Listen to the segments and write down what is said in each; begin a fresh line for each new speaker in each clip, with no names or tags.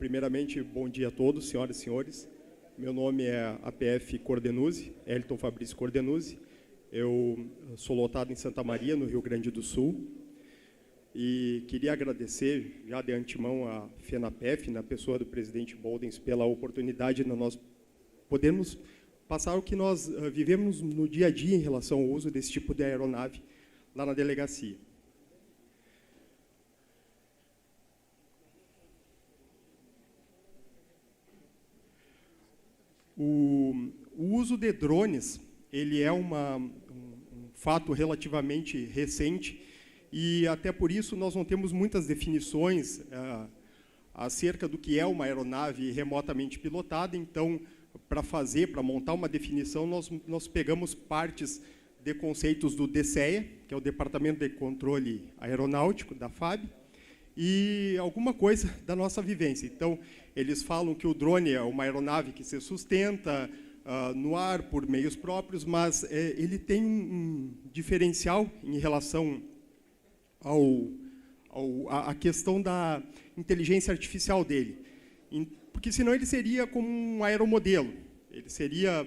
Primeiramente, bom dia a todos, senhoras e senhores. Meu nome é APF Cordenuzzi, Elton Fabrício Cordenuzzi. Eu sou lotado em Santa Maria, no Rio Grande do Sul. E queria agradecer, já de antemão, a FENAPEF, na pessoa do presidente Boldens, pela oportunidade de nós podermos passar o que nós vivemos no dia a dia em relação ao uso desse tipo de aeronave lá na delegacia. O uso de drones, ele é um fato relativamente recente e até por isso nós não temos muitas definições acerca do que é uma aeronave remotamente pilotada. Então, para montar uma definição, nós pegamos partes de conceitos do DCEA, que é o Departamento de Controle Aeronáutico, da FAB, e alguma coisa da nossa vivência. Então, eles falam que o drone é uma aeronave que se sustenta no ar por meios próprios, mas ele tem um diferencial em relação à questão da inteligência artificial dele. Porque senão ele seria como um aeromodelo. Ele seria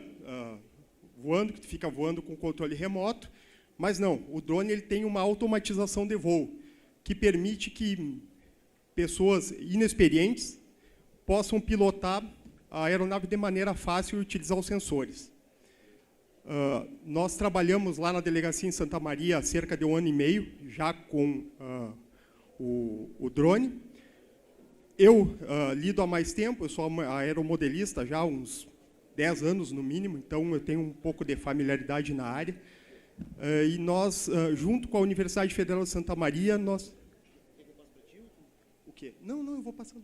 voando, que fica voando com controle remoto, mas não, o drone ele tem uma automatização de voo, que permite que pessoas inexperientes possam pilotar a aeronave de maneira fácil e utilizar os sensores. Nós trabalhamos lá na delegacia em Santa Maria há cerca de 1 ano e meio, já com o drone. Eu lido há mais tempo, eu sou aeromodelista já há uns 10 anos no mínimo, então eu tenho um pouco de familiaridade na área. E nós, junto com a Universidade Federal de Santa Maria, nós... O quê? Não, eu vou passando.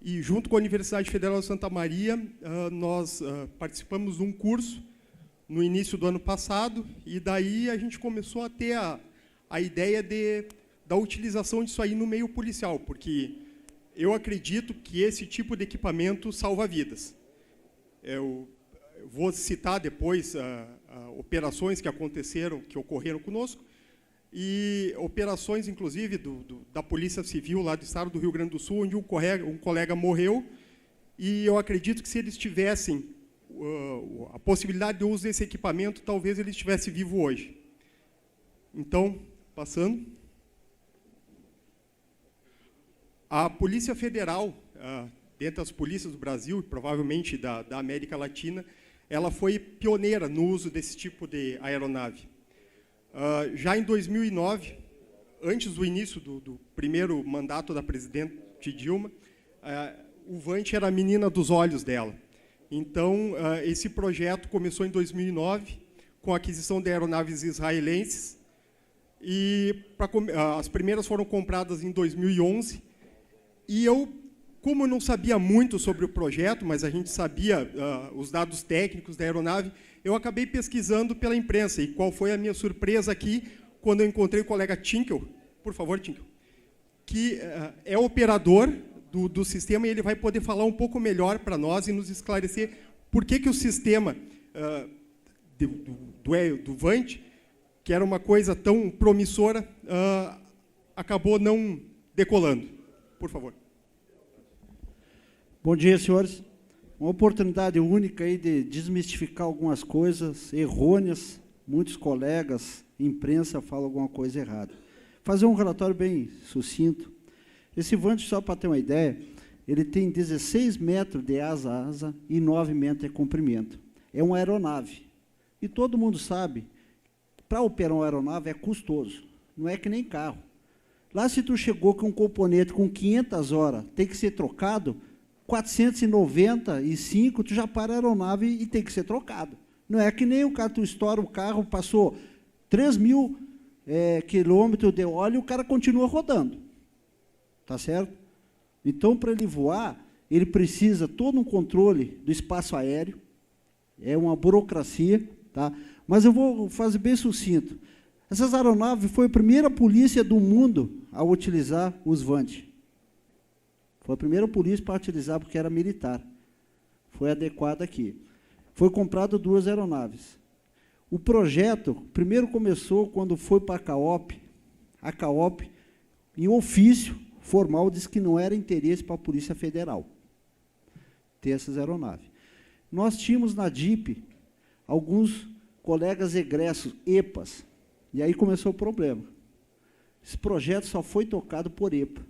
E junto com a Universidade Federal de Santa Maria, nós participamos de um curso no início do ano passado, e daí a gente começou a ter a ideia da utilização disso aí no meio policial, porque eu acredito que esse tipo de equipamento salva vidas. Eu vou citar depois operações que ocorreram conosco, e operações, inclusive, da Polícia Civil lá do estado do Rio Grande do Sul, onde um colega morreu, e eu acredito que se eles tivessem a possibilidade de uso desse equipamento, talvez ele estivesse vivo hoje. Então, passando. A Polícia Federal, dentre as polícias do Brasil, e provavelmente da América Latina, ela foi pioneira no uso desse tipo de aeronave. Já em 2009, antes do início do primeiro mandato da presidente Dilma, o Vant era a menina dos olhos dela. Então, esse projeto começou em 2009, com a aquisição de aeronaves israelenses, e as primeiras foram compradas em 2011, e como eu não sabia muito sobre o projeto, mas a gente sabia os dados técnicos da aeronave, eu acabei pesquisando pela imprensa. E qual foi a minha surpresa aqui, quando eu encontrei o colega Tinkel, por favor, Tinkel, que é operador do sistema, e ele vai poder falar um pouco melhor para nós e nos esclarecer por que o sistema do Vant, que era uma coisa tão promissora, acabou não decolando. Por favor.
Bom dia, senhores. Uma oportunidade única aí de desmistificar algumas coisas errôneas. Muitos colegas, imprensa, falam alguma coisa errada. Fazer um relatório bem sucinto. Esse Vant, só para ter uma ideia, ele tem 16 metros de asa a asa e 9 metros de comprimento. É uma aeronave. E todo mundo sabe, para operar uma aeronave é custoso. Não é que nem carro. Lá, se tu chegou com um componente com 500 horas, tem que ser trocado, 495, tu já para a aeronave e tem que ser trocado. Não é que nem o cara, tu estoura o carro, passou 3.000 quilômetros de óleo e o cara continua rodando. Tá certo? Então, para ele voar, ele precisa todo um controle do espaço aéreo, é uma burocracia, tá? Mas eu vou fazer bem sucinto. Essas aeronaves foi a primeira polícia do mundo a utilizar os Vant. Foi a primeira polícia para utilizar, porque era militar. Foi adequada aqui. Foi comprado 2 aeronaves. O projeto, primeiro começou quando foi para a CAOP. A CAOP, em ofício formal, disse que não era interesse para a Polícia Federal. ter essas aeronaves. Nós tínhamos na DIP alguns colegas egressos, EPAs, e aí começou o problema. Esse projeto só foi tocado por EPA.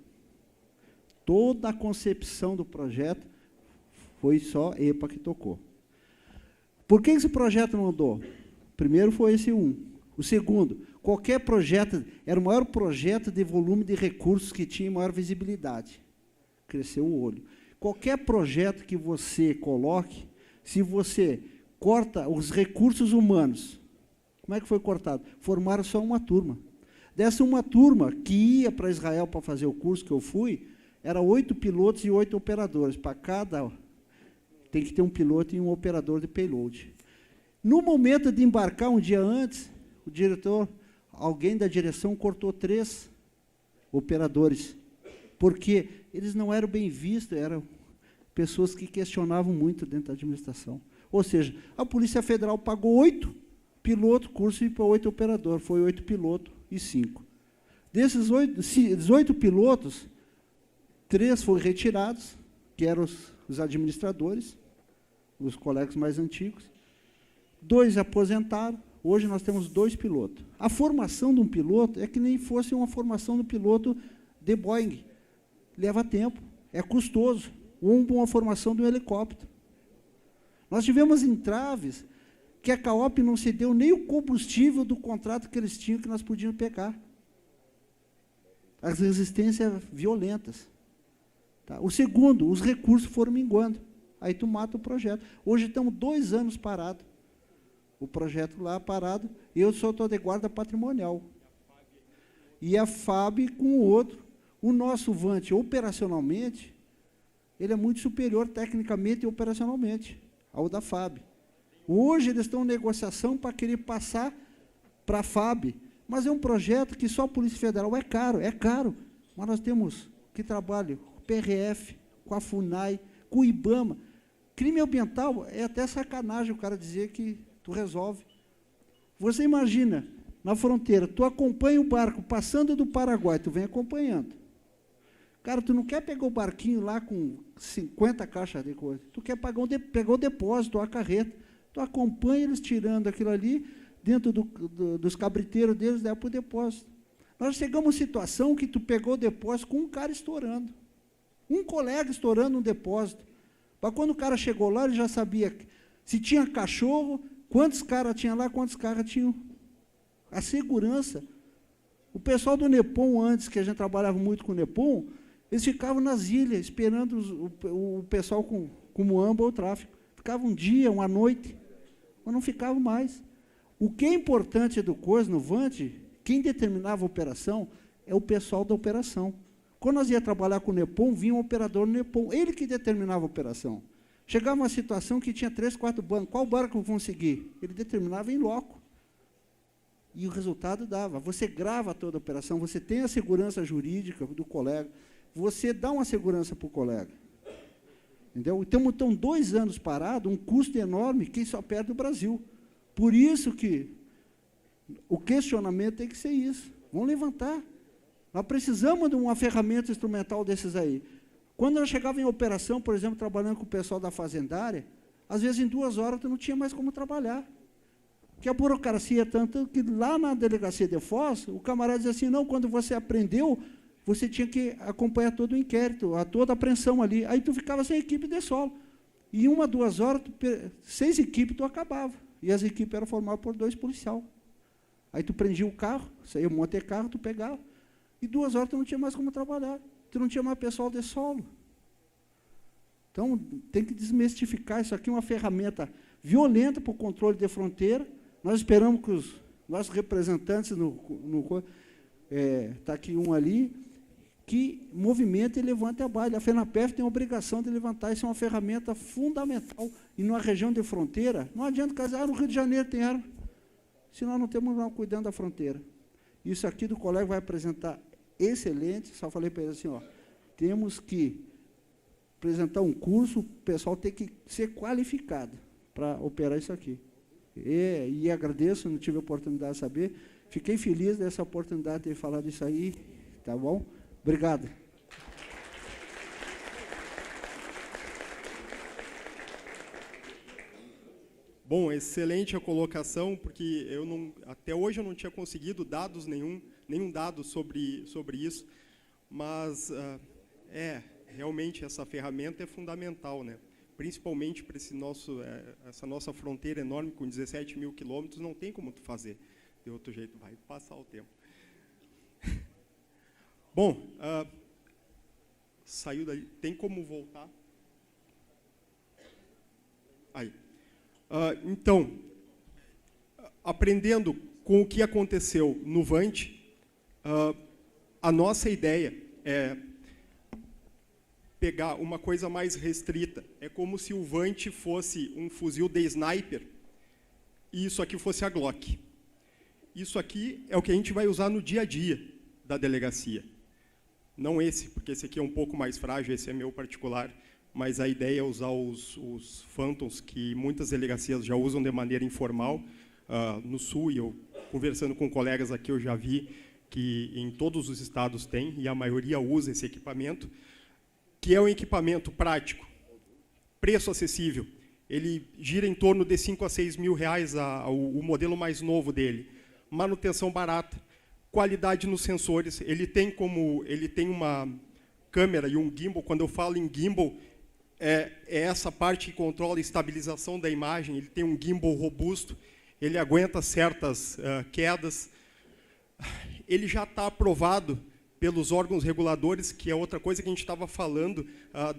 Toda a concepção do projeto foi só EPA que tocou. Por que esse projeto não andou? Primeiro foi esse um. O segundo, qualquer projeto, era o maior projeto de volume de recursos que tinha maior visibilidade. Cresceu o olho. Qualquer projeto que você coloque, se você corta os recursos humanos, como é que foi cortado? Formaram só uma turma. Dessa uma turma que ia para Israel para fazer o curso que eu fui, era 8 pilotos e 8 operadores. Para cada, tem que ter um piloto e um operador de payload. No momento de embarcar, um dia antes, o diretor, alguém da direção cortou 3 operadores, porque eles não eram bem vistos, eram pessoas que questionavam muito dentro da administração. Ou seja, a Polícia Federal pagou 8 pilotos, curso para 8 operadores, foi 8 pilotos e 5. Desses 18 pilotos, 3 foram retirados, que eram os administradores, os colegas mais antigos, 2 aposentaram, hoje nós temos 2 pilotos. A formação de um piloto é que nem fosse uma formação do piloto de Boeing. Leva tempo, é custoso, uma formação de um helicóptero. Nós tivemos entraves que a CAOP não cedeu nem o combustível do contrato que eles tinham, que nós podíamos pegar. As resistências violentas. Tá? O segundo, os recursos foram minguando. Aí tu mata o projeto. Hoje estamos 2 anos parados. O projeto lá parado, eu só estou de guarda patrimonial. E a FAB com o outro. O nosso VANT, operacionalmente, ele é muito superior tecnicamente e operacionalmente ao da FAB. Hoje eles estão em negociação para querer passar para a FAB, mas é um projeto que só a Polícia Federal é caro. Mas nós temos que trabalho com o PRF, com a FUNAI, com o IBAMA. Crime ambiental é até sacanagem o cara dizer que tu resolve. Você imagina, na fronteira, tu acompanha o barco passando do Paraguai, tu vem acompanhando. Cara, tu não quer pegar o barquinho lá com 50 caixas de coisa, tu quer pegar o depósito, a carreta, tu acompanha eles tirando aquilo ali, dentro dos cabriteiros deles, leva para o depósito. Nós chegamos a situação que tu pegou o depósito com um cara estourando, um colega estourando um depósito. Mas quando o cara chegou lá, ele já sabia se tinha cachorro, quantos caras tinha lá, quantos caras tinham. A segurança. O pessoal do NEPOM, antes, que a gente trabalhava muito com o NEPOM, eles ficavam nas ilhas, esperando o pessoal com Moamba ou tráfico. Ficavam um dia, uma noite, mas não ficavam mais. O que é importante do coisa, no VANT, quem determinava a operação é o pessoal da operação. Quando nós ia trabalhar com o NEPOM, vinha um operador no NEPOM, ele que determinava a operação. Chegava uma situação que tinha 3, 4 bancos, qual barco vão seguir? Ele determinava em loco. E o resultado dava. Você grava toda a operação, você tem a segurança jurídica do colega, você dá uma segurança para o colega. Entendeu? Então, estão 2 anos parados, um custo enorme, quem só perde o Brasil. Por isso que o questionamento tem que ser isso. Vamos levantar. Nós precisamos de uma ferramenta instrumental desses aí. Quando eu chegava em operação, por exemplo, trabalhando com o pessoal da fazendária, às vezes em 2 horas tu não tinha mais como trabalhar. Porque a burocracia é tanto que lá na delegacia de Foz, o camarada dizia assim, não, quando você aprendeu, você tinha que acompanhar todo o inquérito, toda a apreensão ali. Aí tu ficava sem equipe de solo. E em 1, 2 horas, 6 equipes tu acabava. E as equipes eram formadas por 2 policiais. Aí tu prendia o carro, saía um monte de carro, tu pegava. E 2 horas tu não tinha mais como trabalhar. Tu não tinha mais pessoal de solo. Então, tem que desmistificar isso aqui, uma ferramenta violenta para o controle de fronteira. Nós esperamos que os nossos representantes, está aqui um ali, que movimente e levante a baile. A FENAPEF tem a obrigação de levantar, isso é uma ferramenta fundamental. E numa região de fronteira, não adianta casar, no Rio de Janeiro tem arma, se nós não temos não cuidando da fronteira. Isso aqui do colega vai apresentar excelente, só falei para ele assim, ó, temos que apresentar um curso, o pessoal tem que ser qualificado para operar isso aqui. E agradeço, não tive a oportunidade de saber, fiquei feliz dessa oportunidade de ter falado isso aí, tá bom? Obrigado.
Bom, excelente a colocação, porque até hoje eu não tinha conseguido nenhum dado sobre isso, mas realmente essa ferramenta é fundamental, né? Principalmente para essa nossa fronteira enorme com 17 mil quilômetros, não tem como tu fazer de outro jeito, vai passar o tempo. Bom, saiu daí, tem como voltar? Aí. Então, aprendendo com o que aconteceu no Vant, a nossa ideia é pegar uma coisa mais restrita. É como se o Vant fosse um fuzil de sniper e isso aqui fosse a Glock. Isso aqui é o que a gente vai usar no dia a dia da delegacia. Não esse, porque esse aqui é um pouco mais frágil, esse é meu particular, mas a ideia é usar os Phantoms, que muitas delegacias já usam de maneira informal. No Sul, e eu, conversando com colegas aqui, eu já vi que em todos os estados tem, e a maioria usa esse equipamento, que é um equipamento prático, preço acessível. Ele gira em torno de 5 a 6 mil reais o modelo mais novo dele. Manutenção barata, qualidade nos sensores. Ele tem uma câmera e um gimbal. Quando eu falo em gimbal, é essa parte que controla a estabilização da imagem. Ele tem um gimbal robusto, ele aguenta certas quedas. Ele já está aprovado pelos órgãos reguladores, que é outra coisa que a gente estava falando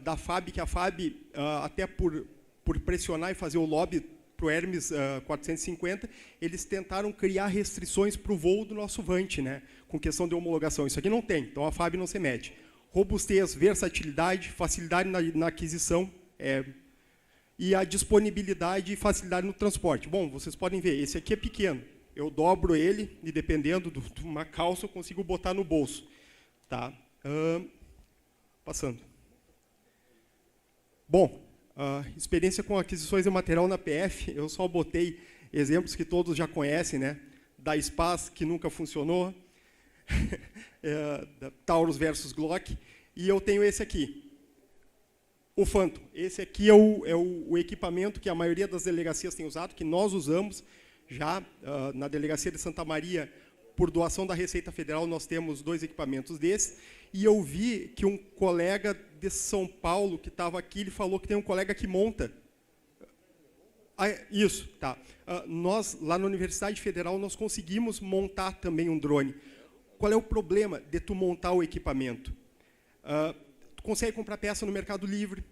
da FAB, que a FAB, até por pressionar e fazer o lobby para o Hermes 450, eles tentaram criar restrições para o voo do nosso Vant, né, com questão de homologação. Isso aqui não tem, então a FAB não se mete. Robustez, versatilidade, facilidade na aquisição e a disponibilidade e facilidade no transporte. Bom, vocês podem ver, esse aqui é pequeno. Eu dobro ele e, dependendo de uma calça, eu consigo botar no bolso. Tá? Passando. Bom, experiência com aquisições de material na PF, eu só botei exemplos que todos já conhecem, né? Da SPAS, que nunca funcionou, Taurus versus Glock, e eu tenho esse aqui, o Phantom. Esse aqui é o equipamento que a maioria das delegacias tem usado, que nós usamos já na delegacia de Santa Maria, por doação da Receita Federal, nós temos 2 equipamentos desses, e eu vi que um colega de São Paulo que estava aqui, ele falou que tem um colega que monta. Isso, tá. Nós, lá na Universidade Federal, nós conseguimos montar também um drone. Qual é o problema de tu montar o equipamento? Tu consegue comprar peça no Mercado Livre,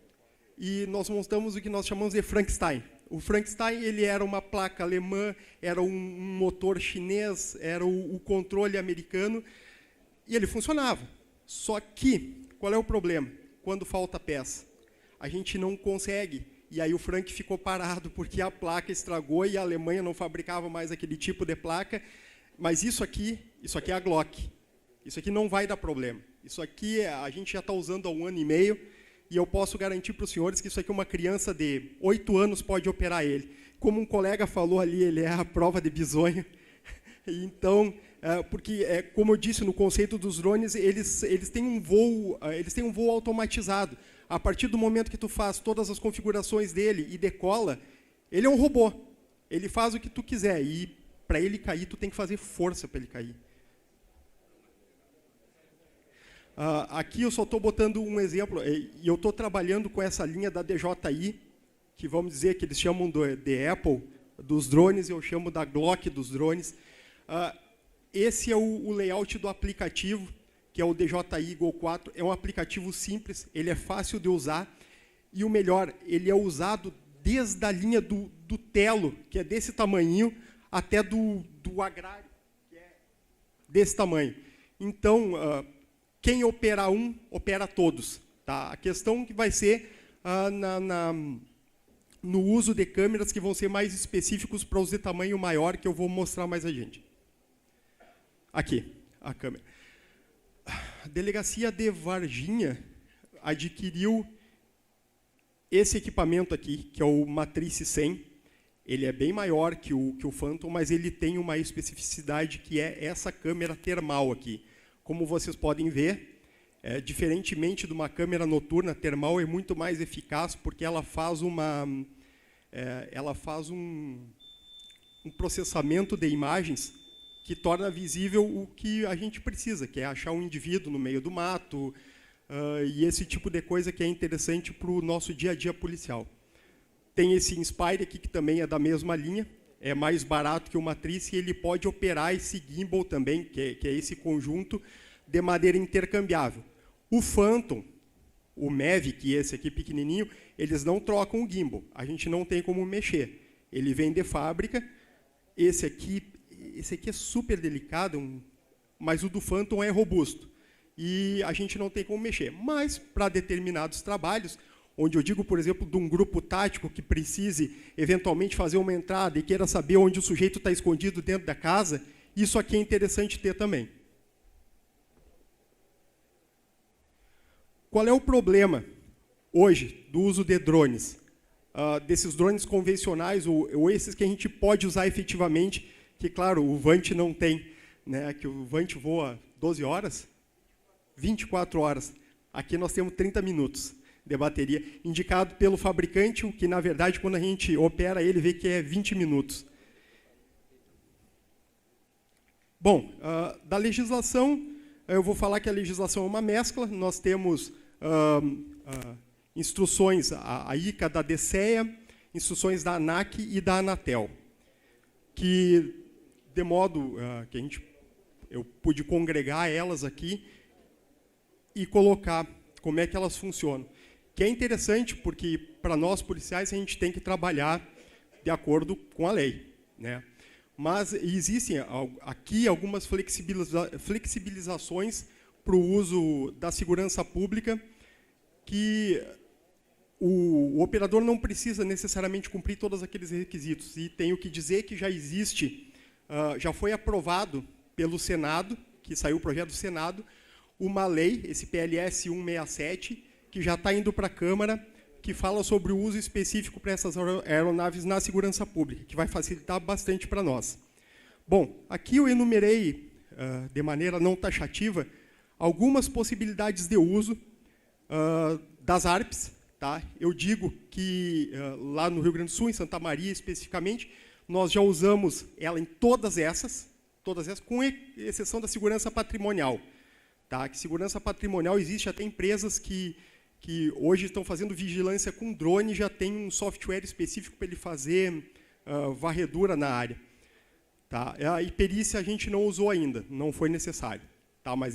e nós montamos o que nós chamamos de Frankenstein. O Frankenstein, ele era uma placa alemã, era um motor chinês, era o controle americano, e ele funcionava. Só que, qual é o problema? Quando falta peça, a gente não consegue. E aí o Frank ficou parado, porque a placa estragou e a Alemanha não fabricava mais aquele tipo de placa. Mas isso aqui é a Glock. Isso aqui não vai dar problema. Isso aqui a gente já está usando há 1 ano e meio, e eu posso garantir para os senhores que isso aqui uma criança de 8 anos pode operar ele. Como um colega falou ali, ele é a prova de bisonho. Então, porque, como eu disse, no conceito dos drones, eles têm um voo automatizado. A partir do momento que tu faz todas as configurações dele e decola, ele é um robô. Ele faz o que tu quiser. E para ele cair, tu tem que fazer força para ele cair. Aqui eu só estou botando um exemplo, e eu estou trabalhando com essa linha da DJI, que vamos dizer que eles chamam de Apple dos drones, eu chamo da Glock dos drones. Esse é o layout do aplicativo, que é o DJI Go 4. É um aplicativo simples, ele é fácil de usar, e o melhor, ele é usado desde a linha do Telo, que é desse tamanhinho, até do Agrário, que é desse tamanho. Então, quem operar um, opera todos. Tá? A questão que vai ser no uso de câmeras que vão ser mais específicos para os de tamanho maior, que eu vou mostrar mais adiante. Aqui, a câmera. A delegacia de Varginha adquiriu esse equipamento aqui, que é o Matrice 100. Ele é bem maior que o Phantom, mas ele tem uma especificidade que é essa câmera termal aqui. Como vocês podem ver, diferentemente de uma câmera noturna, termal é muito mais eficaz, porque ela faz ela faz um processamento de imagens que torna visível o que a gente precisa, que é achar um indivíduo no meio do mato, e esse tipo de coisa que é interessante para o nosso dia a dia policial. Tem esse Inspire aqui, que também é da mesma linha, é mais barato que o Matriz, e ele pode operar esse gimbal também, que é esse conjunto, de maneira intercambiável. O Phantom, o Mavic, esse aqui pequenininho, eles não trocam o gimbal, a gente não tem como mexer. Ele vem de fábrica, esse aqui é super delicado, mas o do Phantom é robusto. E a gente não tem como mexer. Mas, para determinados trabalhos, onde eu digo, por exemplo, de um grupo tático que precise, eventualmente, fazer uma entrada e queira saber onde o sujeito está escondido dentro da casa, isso aqui é interessante ter também. Qual é o problema, hoje, do uso de drones? Desses drones convencionais, ou esses que a gente pode usar efetivamente, que, claro, o Vant não tem, né, que o Vant voa 12 horas, 24 horas. Aqui nós temos 30 minutos de bateria, indicado pelo fabricante, o que, na verdade, quando a gente opera ele, vê que é 20 minutos. Bom, da legislação, eu vou falar que a legislação é uma mescla. Nós temos instruções, a ICA da DCEA, instruções da ANAC e da Anatel, que, de modo que eu pude congregar elas aqui e colocar como é que elas funcionam. Que é interessante, porque, para nós, policiais, a gente tem que trabalhar de acordo com a lei, né? Mas existem aqui algumas flexibilizações para o uso da segurança pública, que o operador não precisa necessariamente cumprir todos aqueles requisitos. E tenho que dizer que já existe, já foi aprovado pelo Senado, que saiu o projeto do Senado, uma lei, esse PLS 167, que já está indo para a Câmara, que fala sobre o uso específico para essas aeronaves na segurança pública, que vai facilitar bastante para nós. Bom, aqui eu enumerei, de maneira não taxativa, algumas possibilidades de uso das ARPs. Tá? Eu digo que lá no Rio Grande do Sul, em Santa Maria especificamente, nós já usamos ela em todas essas, com exceção da segurança patrimonial. Tá? Que segurança patrimonial existe até empresas que hoje estão fazendo vigilância com drone e já tem um software específico para ele fazer varredura na área. Tá? A perícia a gente não usou ainda, não foi necessário. Tá? Mas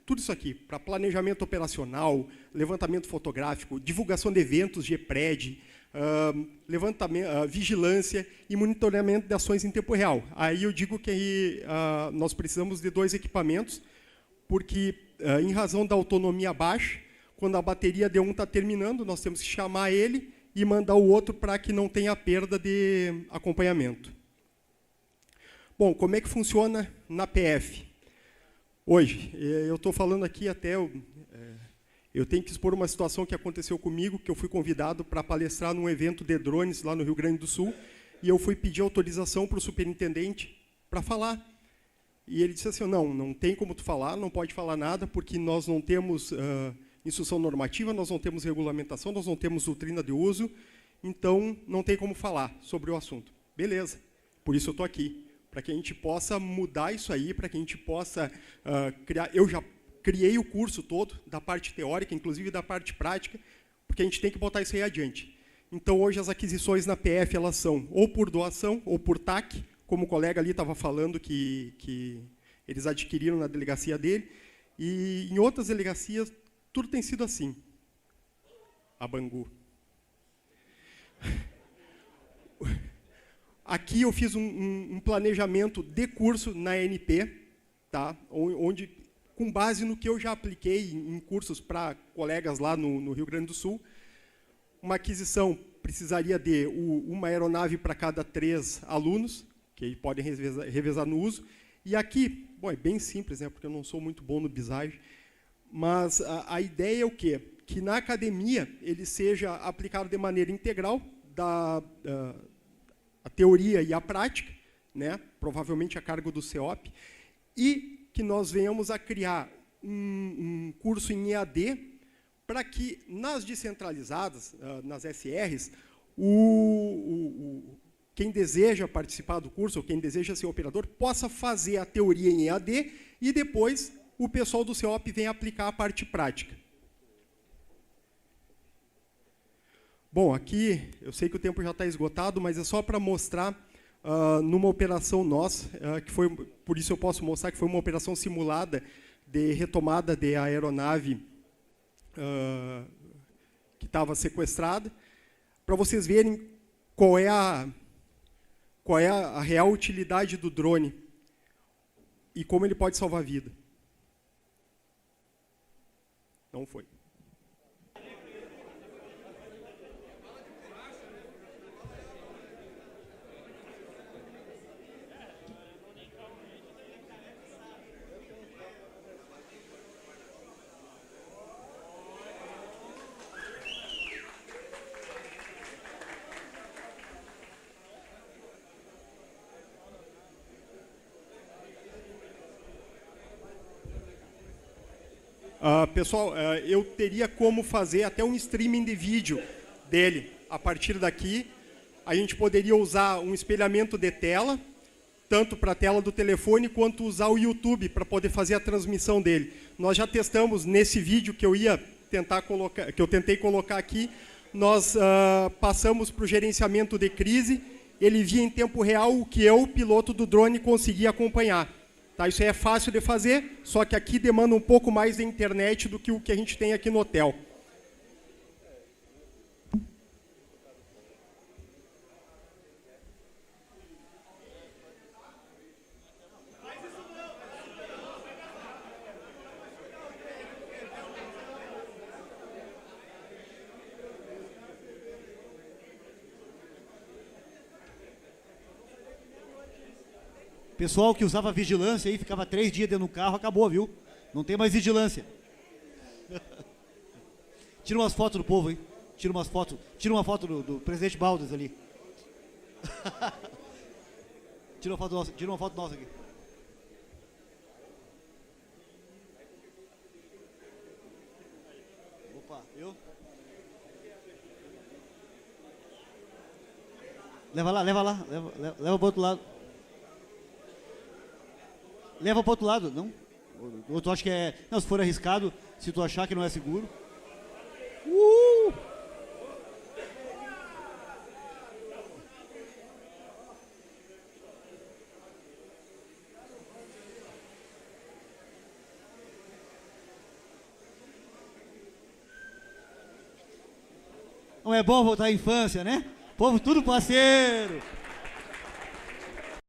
tudo isso aqui, para planejamento operacional, levantamento fotográfico, divulgação de eventos de EPRED, vigilância e monitoramento de ações em tempo real. Aí eu digo que nós precisamos de 2 equipamentos, porque, em razão da autonomia baixa, quando a bateria de um está terminando, nós temos que chamar ele e mandar o outro para que não tenha perda de acompanhamento. Bom, como é que funciona na PF? Hoje, eu estou falando aqui até... eu tenho que expor uma situação que aconteceu comigo, que eu fui convidado para palestrar num evento de drones lá no Rio Grande do Sul, e eu fui pedir autorização para o superintendente para falar. E ele disse assim, não tem como tu falar, não pode falar nada, porque nós não temos instrução normativa, nós não temos regulamentação, nós não temos doutrina de uso, então não tem como falar sobre o assunto. Beleza, por isso eu estou aqui, para que a gente possa mudar isso aí, para que a gente possa criar... Eu já criei o curso todo, da parte teórica, inclusive da parte prática, porque a gente tem que botar isso aí adiante. Então, hoje, as aquisições na PF, elas são ou por doação, ou por TAC, como o colega ali estava falando, que eles adquiriram na delegacia dele, e em outras delegacias, tudo tem sido assim. A Bangu. Aqui eu fiz um planejamento de curso na ANP, tá? Onde, com base no que eu já apliquei em cursos para colegas lá no Rio Grande do Sul, uma aquisição precisaria de uma aeronave para cada 3 alunos, que podem revezar no uso. E aqui, bom, é bem simples, né, porque eu não sou muito bom no bisagem, mas a ideia é o quê? Que na academia ele seja aplicado de maneira integral a teoria e a prática, né, provavelmente a cargo do CEOP, e que nós venhamos a criar um curso em EAD para que, nas descentralizadas, nas SRs, quem deseja participar do curso, ou quem deseja ser operador, possa fazer a teoria em EAD e depois o pessoal do CEOP vem aplicar a parte prática. Bom, aqui, eu sei que o tempo já está esgotado, mas é só para mostrar numa operação nossa, que foi, por isso eu posso mostrar que foi uma operação simulada de retomada de aeronave que estava sequestrada, para vocês verem qual é a real utilidade do drone e como ele pode salvar a vida. Não foi. Pessoal, eu teria como fazer até um streaming de vídeo dele. A partir daqui, a gente poderia usar um espelhamento de tela, tanto para a tela do telefone, quanto usar o YouTube para poder fazer a transmissão dele. Nós já testamos nesse vídeo que eu tentei colocar aqui, nós passamos para o gerenciamento de crise, ele via em tempo real o que eu, piloto do drone, conseguia acompanhar. Tá, isso aí é fácil de fazer, só que aqui demanda um pouco mais de internet do que o que a gente tem aqui no hotel.
Pessoal que usava vigilância aí, ficava 3 dias dentro do carro, acabou, viu? Não tem mais vigilância. Tira umas fotos do povo aí. Tira uma foto do presidente Baldas ali. Tira uma foto nossa aqui. Opa, viu? Leva lá, leva pro outro lado. Leva para o outro lado, não? Ou tu acha que é... Não, se for arriscado, se tu achar que não é seguro... Não é bom voltar à infância, né? Povo tudo parceiro.